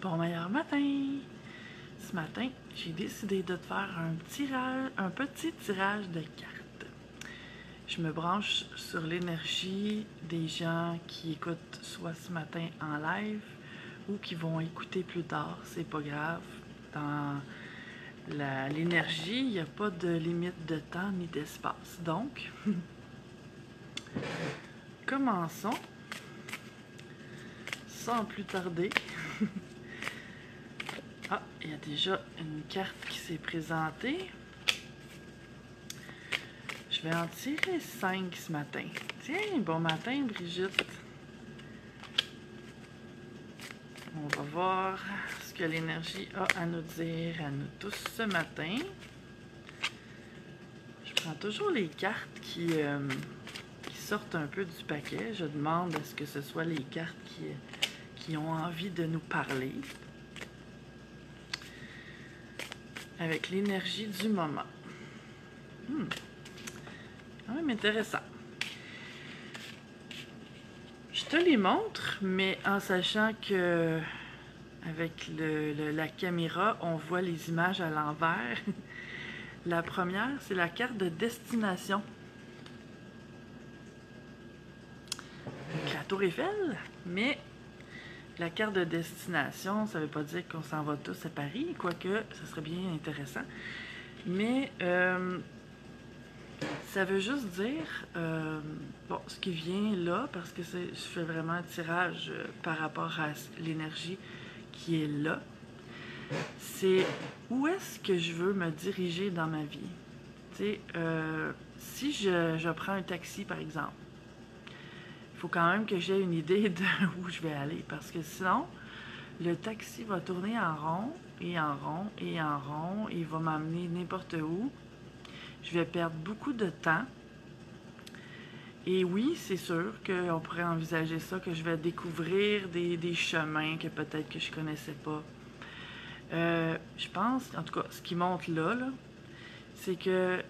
Bon meilleur matin! Ce matin, j'ai décidé de te faire un petit tirage de cartes. Je me branche sur l'énergie des gens qui écoutent soit ce matin en live ou qui vont écouter plus tard, c'est pas grave. Dans l'énergie, il n'y a pas de limite de temps ni d'espace. Donc, commençons sans plus tarder. Ah, il y a déjà une carte qui s'est présentée. Je vais en tirer 5 ce matin. Tiens, bon matin, Brigitte. On va voir ce que l'énergie a à nous dire à nous tous ce matin. Je prends toujours les cartes qui sortent un peu du paquet. Je demande à ce que ce soit les cartes qui ont envie de nous parler. Avec l'énergie du moment. Quand même intéressant. Je te les montre, mais en sachant que avec la caméra, on voit les images à l'envers. La première, c'est la carte de destination. Avec la Tour Eiffel, mais la carte de destination, ça ne veut pas dire qu'on s'en va tous à Paris, quoique ça serait bien intéressant. Mais ça veut juste dire, bon, ce qui vient là, parce que je fais vraiment un tirage par rapport à l'énergie qui est là, c'est où est-ce que je veux me diriger dans ma vie. Tu sais, si je prends un taxi, par exemple, il faut quand même que j'ai une idée de où je vais aller, parce que sinon, le taxi va tourner en rond, et en rond, et en rond, et il va m'amener n'importe où. Je vais perdre beaucoup de temps. Et oui, c'est sûr qu'on pourrait envisager ça, que je vais découvrir des chemins que peut-être que je connaissais pas. Je pense, en tout cas, ce qui monte là, c'est que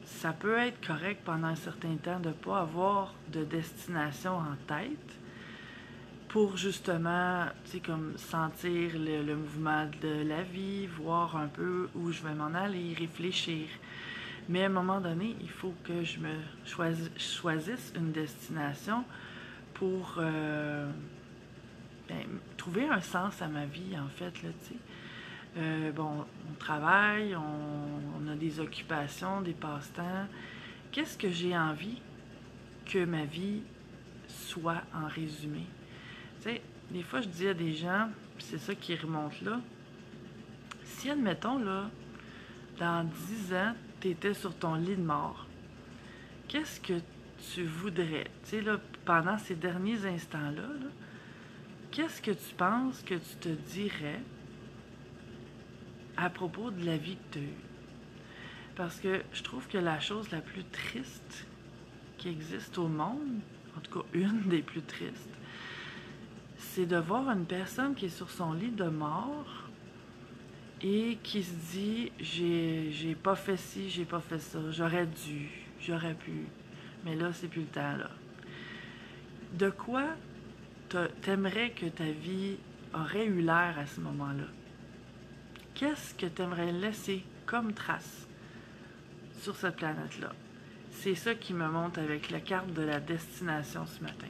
ça peut être correct pendant un certain temps de ne pas avoir de destination en tête pour justement, tu sais, comme sentir le mouvement de la vie, voir un peu où je vais m'en aller, réfléchir. Mais à un moment donné, il faut que je me choisisse une destination pour trouver un sens à ma vie, en fait, là, tu sais. Bon, on travaille, on a des occupations, des passe-temps. Qu'est-ce que j'ai envie que ma vie soit en résumé? Tu sais, des fois, je dis à des gens, puis c'est ça qui remonte là, si, admettons, là, dans 10 ans, tu étais sur ton lit de mort, qu'est-ce que tu voudrais? Tu sais, là, pendant ces derniers instants-là, là, qu'est-ce que tu penses que tu te dirais à propos de la vie que tu as eue? Parce que je trouve que la chose la plus triste qui existe au monde, en tout cas une des plus tristes, c'est de voir une personne qui est sur son lit de mort et qui se dit « j'ai pas fait ci, j'ai pas fait ça, j'aurais dû, j'aurais pu, mais là, c'est plus le temps, là. » De quoi t'aimerais que ta vie aurait eu l'air à ce moment-là? Qu'est-ce que t'aimerais laisser comme trace sur cette planète-là? C'est ça qui me montre avec la carte de la destination ce matin.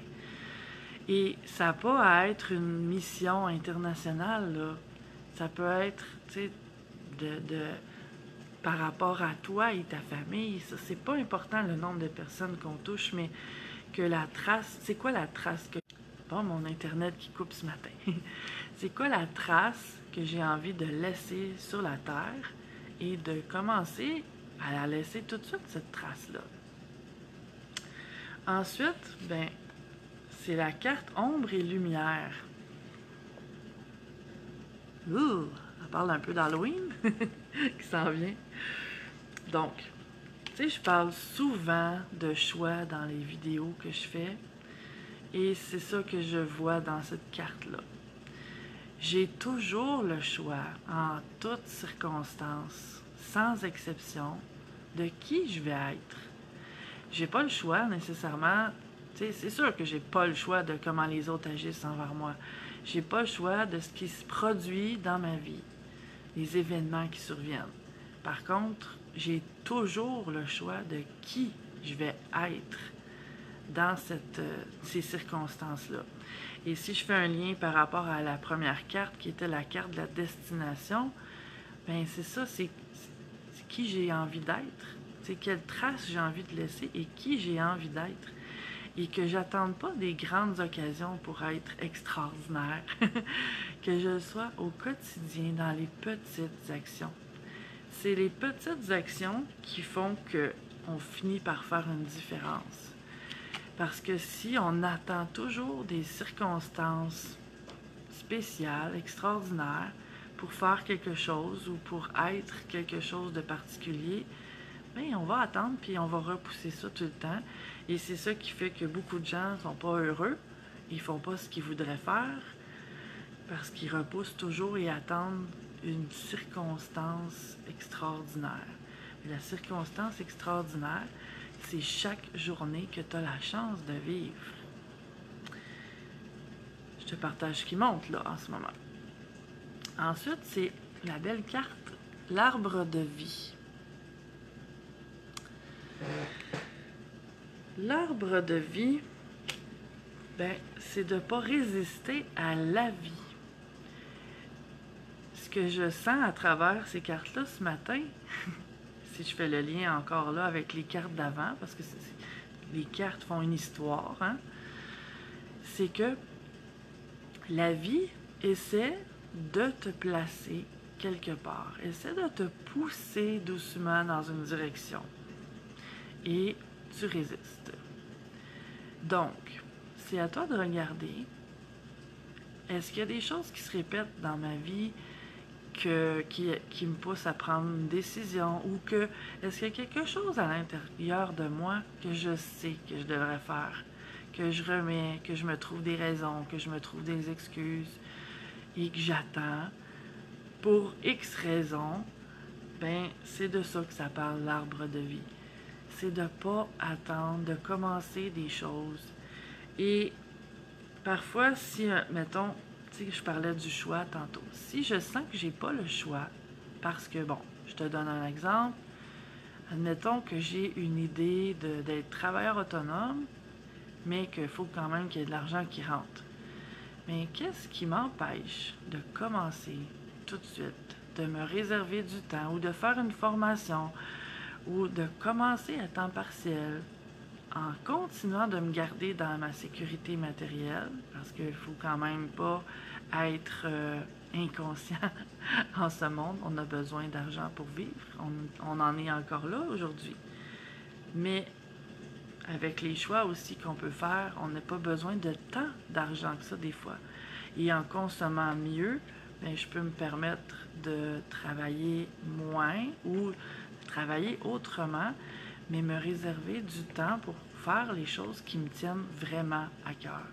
Et ça n'a pas à être une mission internationale, là. Ça peut être, tu sais, par rapport à toi et ta famille. Ça, c'est pas important le nombre de personnes qu'on touche, mais que la trace, c'est quoi la trace que... Bon, mon Internet qui coupe ce matin. C'est quoi la trace que j'ai envie de laisser sur la Terre et de commencer à la laisser tout de suite, cette trace-là. Ensuite, ben, c'est la carte ombre et lumière. Ouh, ça parle un peu d'Halloween qui s'en vient. Donc, tu sais, je parle souvent de choix dans les vidéos que je fais et c'est ça que je vois dans cette carte-là. J'ai toujours le choix, en toutes circonstances, sans exception, de qui je vais être. J'ai pas le choix nécessairement C'est sûr que j'ai pas le choix de comment les autres agissent envers moi. J'ai pas le choix de ce qui se produit dans ma vie, les événements qui surviennent. Par contre, j'ai toujours le choix de qui je vais être dans ces circonstances-là. Et si je fais un lien par rapport à la première carte, qui était la carte de la destination, ben c'est ça, c'est qui j'ai envie d'être, c'est quelle trace j'ai envie de laisser et qui j'ai envie d'être. Et que j'attende pas des grandes occasions pour être extraordinaire, que je sois au quotidien dans les petites actions. C'est les petites actions qui font qu'on finit par faire une différence. Parce que si on attend toujours des circonstances spéciales, extraordinaires, pour faire quelque chose ou pour être quelque chose de particulier, bien, on va attendre puis on va repousser ça tout le temps. Et c'est ça qui fait que beaucoup de gens ne sont pas heureux. Ils ne font pas ce qu'ils voudraient faire parce qu'ils repoussent toujours et attendent une circonstance extraordinaire. Et la circonstance extraordinaire, c'est chaque journée que tu as la chance de vivre. Je te partage ce qui monte là en ce moment. Ensuite, c'est la belle carte, l'arbre de vie. L'arbre de vie, ben, c'est de ne pas résister à la vie. Ce que je sens à travers ces cartes-là ce matin, si je fais le lien encore là avec les cartes d'avant, parce que les cartes font une histoire, hein, c'est que la vie essaie de te placer quelque part, essaie de te pousser doucement dans une direction. Et tu résistes. Donc, c'est à toi de regarder, est-ce qu'il y a des choses qui se répètent dans ma vie qui me poussent à prendre une décision ou est-ce qu'il y a quelque chose à l'intérieur de moi que je sais que je devrais faire, que je remets, que je me trouve des raisons, que je me trouve des excuses et que j'attends pour X raisons, ben c'est de ça que ça parle l'arbre de vie. C'est de ne pas attendre, de commencer des choses. Et parfois, si, mettons, tu sais, je parlais du choix tantôt. Si je sens que j'ai pas le choix, parce que, bon, je te donne un exemple, admettons que j'ai une idée d'être travailleur autonome, mais qu'il faut quand même qu'il y ait de l'argent qui rentre. Mais qu'est-ce qui m'empêche de commencer tout de suite, de me réserver du temps ou de faire une formation ou de commencer à temps partiel en continuant de me garder dans ma sécurité matérielle, parce qu'il ne faut quand même pas être inconscient en ce monde. On a besoin d'argent pour vivre. On en est encore là aujourd'hui. Mais avec les choix aussi qu'on peut faire, on n'a pas besoin de tant d'argent que ça des fois. Et en consommant mieux, bien, je peux me permettre de travailler moins ou travailler autrement, mais me réserver du temps pour faire les choses qui me tiennent vraiment à cœur.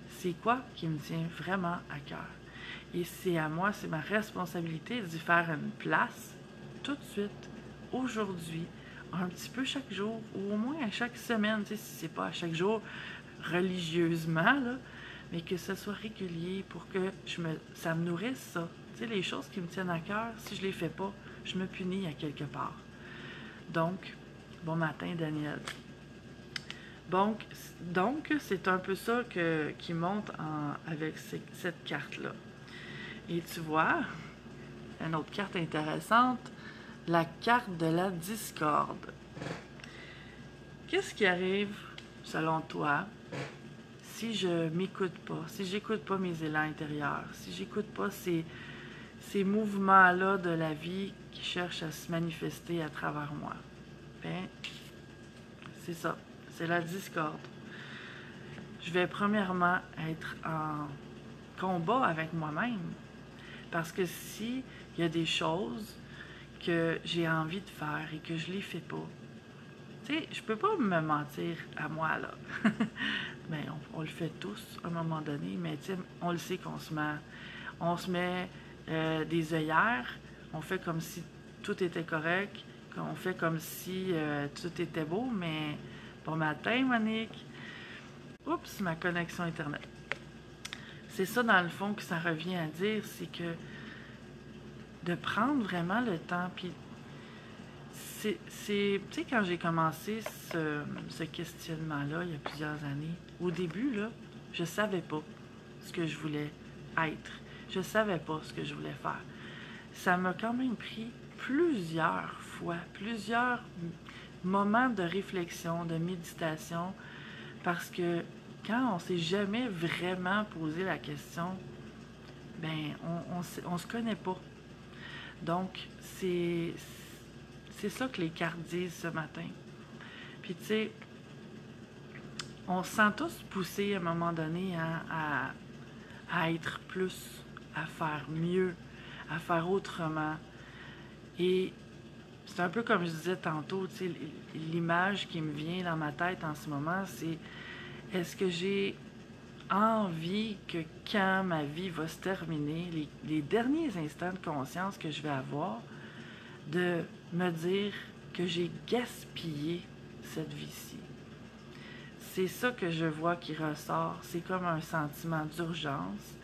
C'est quoi qui me tient vraiment à cœur? Et c'est à moi, c'est ma responsabilité d'y faire une place tout de suite, aujourd'hui, un petit peu chaque jour, ou au moins à chaque semaine, tu sais, si c'est pas à chaque jour religieusement, là, mais que ce soit régulier pour que ça me nourrisse ça. Tu sais, les choses qui me tiennent à cœur, si je les fais pas, je me punis à quelque part. Donc, bon matin, Daniel. Donc c'est un peu ça qui monte avec cette carte-là. Et tu vois, une autre carte intéressante, la carte de la discorde. Qu'est-ce qui arrive, selon toi, si je m'écoute pas, si j'écoute pas mes élans intérieurs, si j'écoute pas ces mouvements-là de la vie qui cherchent à se manifester à travers moi? Ben, c'est ça, c'est la discorde. Je vais premièrement être en combat avec moi-même. Parce que si il y a des choses que j'ai envie de faire et que je les fais pas, tu sais, je peux pas me mentir à moi, là. Mais on le fait tous à un moment donné, mais tu sais, on le sait qu'on se met. On se met des œillères, on fait comme si tout était correct, on fait comme si tout était beau, mais bon matin, Monique. Oups, ma connexion Internet. C'est ça, dans le fond, que ça revient à dire, c'est que de prendre vraiment le temps, puis tu sais, quand j'ai commencé ce questionnement-là, il y a plusieurs années, au début, là, je savais pas ce que je voulais être. Je savais pas ce que je voulais faire. Ça m'a quand même pris plusieurs fois, plusieurs moments de réflexion, de méditation, parce que quand on s'est jamais vraiment posé la question, ben on se connaît pas. Donc, c'est ça que les cartes disent ce matin. Puis, tu sais, on se sent tous poussés à un moment donné à être plus, à faire mieux, à faire autrement. Et c'est un peu comme je disais tantôt, tu sais, l'image qui me vient dans ma tête en ce moment, c'est est-ce que j'ai envie que quand ma vie va se terminer, les derniers instants de conscience que je vais avoir, de me dire que j'ai gaspillé cette vie-ci. C'est ça que je vois qui ressort. C'est comme un sentiment d'urgence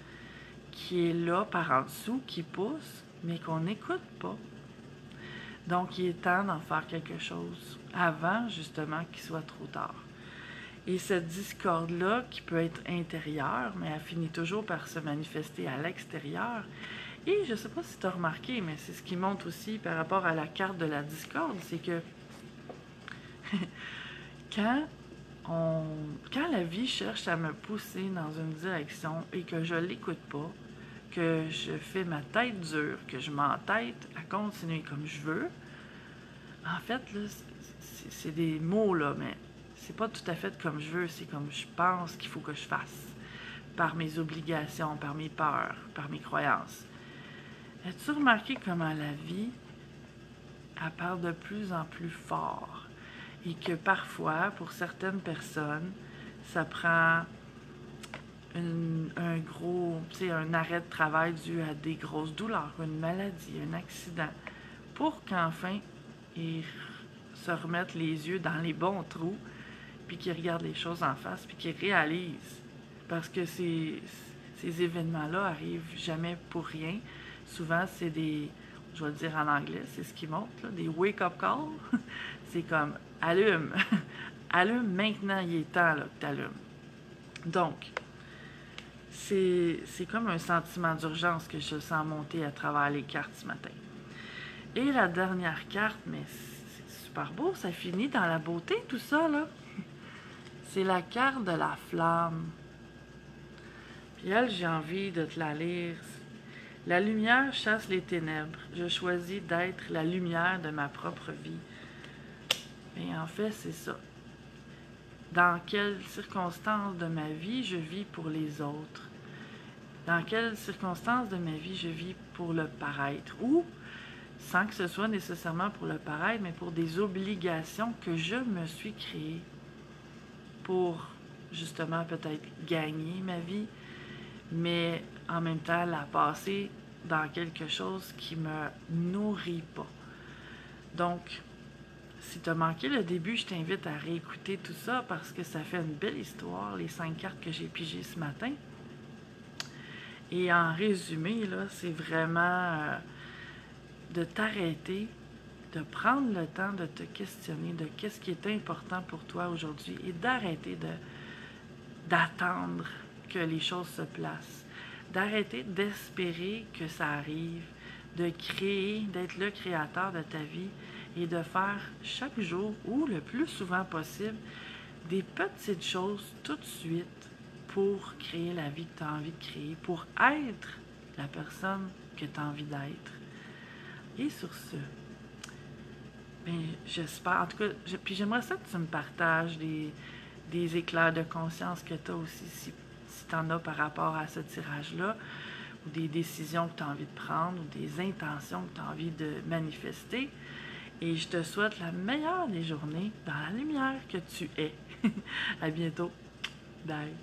qui est là par en dessous, qui pousse, mais qu'on n'écoute pas. Donc, il est temps d'en faire quelque chose avant, justement, qu'il soit trop tard. Et cette discorde-là, qui peut être intérieure, mais elle finit toujours par se manifester à l'extérieur. Et je ne sais pas si tu as remarqué, mais c'est ce qui montre aussi par rapport à la carte de la discorde, c'est que quand la vie cherche à me pousser dans une direction et que je ne l'écoute pas, que je fais ma tête dure, que je m'entête à continuer comme je veux, en fait, là, c'est des mots, là, mais c'est pas tout à fait comme je veux, c'est comme je pense qu'il faut que je fasse, par mes obligations, par mes peurs, par mes croyances. As-tu remarqué comment la vie, elle parle de plus en plus fort et que parfois, pour certaines personnes, ça prend un arrêt de travail dû à des grosses douleurs, une maladie, un accident, pour qu'enfin, ils se remettent les yeux dans les bons trous, puis qu'ils regardent les choses en face, puis qu'ils réalisent. Parce que ces événements-là arrivent jamais pour rien. Souvent, c'est des, je vais le dire en anglais, c'est ce qui montre, là, des wake-up calls. C'est comme, allume, allume maintenant, il est temps là, que tu allumes. Donc, c'est comme un sentiment d'urgence que je sens monter à travers les cartes ce matin. Et la dernière carte, mais c'est super beau, ça finit dans la beauté tout ça, là. C'est la carte de la flamme. Puis elle, j'ai envie de te la lire. La lumière chasse les ténèbres. Je choisis d'être la lumière de ma propre vie. Et en fait, c'est ça. Dans quelles circonstances de ma vie je vis pour les autres? Dans quelles circonstances de ma vie je vis pour le paraître? Ou, sans que ce soit nécessairement pour le paraître, mais pour des obligations que je me suis créées pour, justement, peut-être gagner ma vie, mais en même temps la passer dans quelque chose qui me nourrit pas. Donc, si tu as manqué le début, je t'invite à réécouter tout ça parce que ça fait une belle histoire, les 5 cartes que j'ai pigées ce matin. Et en résumé, là, c'est vraiment de t'arrêter, de prendre le temps de te questionner de qu'est-ce qui est important pour toi aujourd'hui et d'arrêter d'attendre que les choses se placent, d'arrêter d'espérer que ça arrive, de créer, d'être le créateur de ta vie et de faire chaque jour ou le plus souvent possible des petites choses tout de suite pour créer la vie que tu as envie de créer, pour être la personne que tu as envie d'être. Et sur ce, bien, j'espère, en tout cas, puis j'aimerais ça que tu me partages des éclairs de conscience que tu as aussi, si tu en as par rapport à ce tirage-là, ou des décisions que tu as envie de prendre, ou des intentions que tu as envie de manifester. Et je te souhaite la meilleure des journées dans la lumière que tu es. À bientôt. Bye.